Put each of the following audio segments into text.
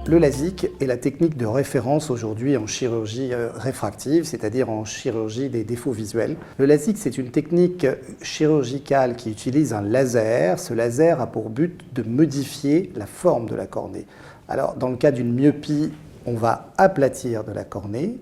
Le LASIK est la technique de référence aujourd'hui en chirurgie réfractive, c'est-à-dire en chirurgie des défauts visuels. Le LASIK, c'est une technique chirurgicale qui utilise un laser. Ce laser a pour but de modifier la forme de la cornée. Alors, dans le cas d'une myopie, on va aplatir de la cornée.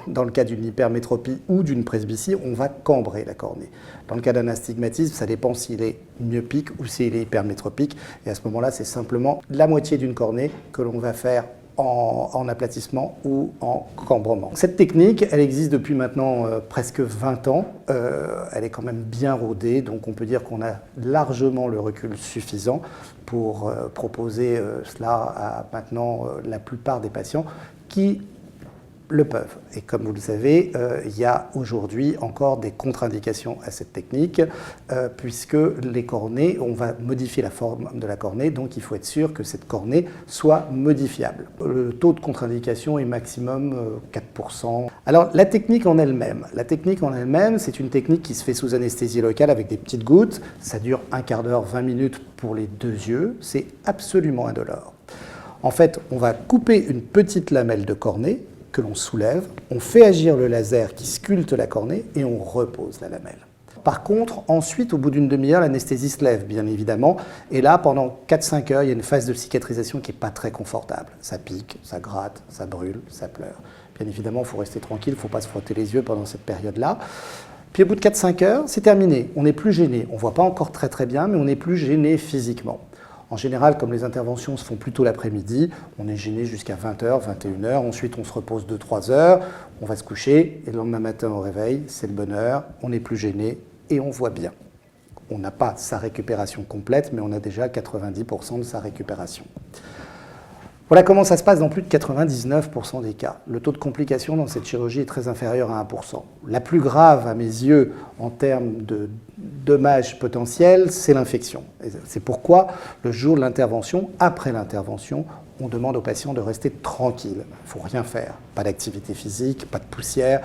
Dans le cas d'une hypermétropie ou d'une presbytie, on va cambrer la cornée. Dans le cas d'un astigmatisme, ça dépend s'il est myopique ou s'il est hypermétropique. Et à ce moment-là, c'est simplement la moitié d'une cornée que l'on va faire en aplatissement ou en cambrement. Cette technique, elle existe depuis maintenant presque 20 ans. Elle est quand même bien rodée, donc on peut dire qu'on a largement le recul suffisant pour proposer cela à maintenant la plupart des patients qui le peuvent. Et comme vous le savez, il y a aujourd'hui encore des contre-indications à cette technique, puisque les cornées, on va modifier la forme de la cornée, donc il faut être sûr que cette cornée soit modifiable. Le taux de contre-indication est maximum 4%. Alors la technique en elle-même, c'est une technique qui se fait sous anesthésie locale avec des petites gouttes. Ça dure un quart d'heure, 20 minutes pour les deux yeux. C'est absolument indolore. En fait, on va couper une petite lamelle de cornée que l'on soulève, on fait agir le laser qui sculpte la cornée et on repose la lamelle. Par contre, ensuite, au bout d'une demi-heure, l'anesthésie se lève, bien évidemment, et là, pendant 4-5 heures, il y a une phase de cicatrisation qui n'est pas très confortable. Ça pique, ça gratte, ça brûle, ça pleure. Bien évidemment, il faut rester tranquille, il ne faut pas se frotter les yeux pendant cette période-là. Puis au bout de 4-5 heures, c'est terminé, on n'est plus gêné. On ne voit pas encore très bien, mais on n'est plus gêné physiquement. En général, comme les interventions se font plutôt l'après-midi, on est gêné jusqu'à 20h, 21h. Ensuite, on se repose 2-3 heures, on va se coucher et le lendemain matin au réveil, c'est le bonheur, on n'est plus gêné et on voit bien. On n'a pas sa récupération complète, mais on a déjà 90% de sa récupération. Voilà comment ça se passe dans plus de 99% des cas. Le taux de complication dans cette chirurgie est très inférieur à 1%. La plus grave à mes yeux en termes de dommages potentiels, c'est l'infection. C'est pourquoi le jour de l'intervention, après l'intervention, on demande aux patients de rester tranquilles. Il ne faut rien faire. Pas d'activité physique, pas de poussière.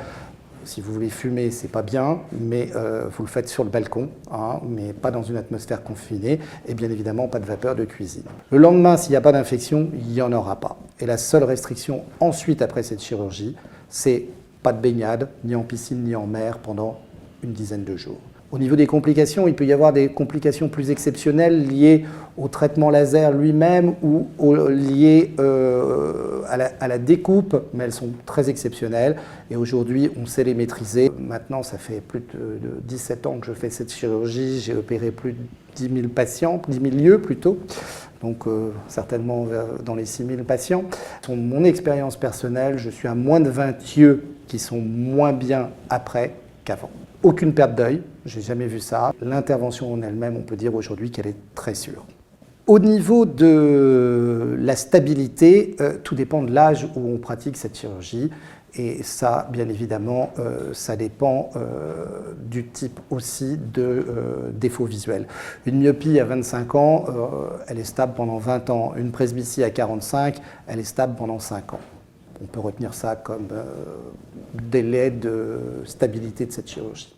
Si vous voulez fumer, c'est pas bien, mais vous le faites sur le balcon, hein, mais pas dans une atmosphère confinée, et bien évidemment pas de vapeur de cuisine. Le lendemain, s'il n'y a pas d'infection, il n'y en aura pas. Et la seule restriction ensuite, après cette chirurgie, c'est pas de baignade, ni en piscine, ni en mer, pendant une dizaine de jours. Au niveau des complications, il peut y avoir des complications plus exceptionnelles liées au traitement laser lui-même ou liées à la découpe, mais elles sont très exceptionnelles et aujourd'hui on sait les maîtriser. Maintenant ça fait plus de 17 ans que je fais cette chirurgie, j'ai opéré plus de 10 000 patients, 10 000 lieux plutôt, donc certainement dans les 6 000 patients. C'est mon expérience personnelle, je suis à moins de 20 yeux qui sont moins bien après qu'avant. Aucune perte d'œil, je n'ai jamais vu ça. L'intervention en elle-même, on peut dire aujourd'hui qu'elle est très sûre. Au niveau de la stabilité, tout dépend de l'âge où on pratique cette chirurgie. Et ça, bien évidemment, ça dépend du type aussi de défaut visuel. Une myopie à 25 ans, elle est stable pendant 20 ans. Une presbytie à 45, elle est stable pendant 5 ans. On peut retenir ça comme délai de stabilité de cette chirurgie.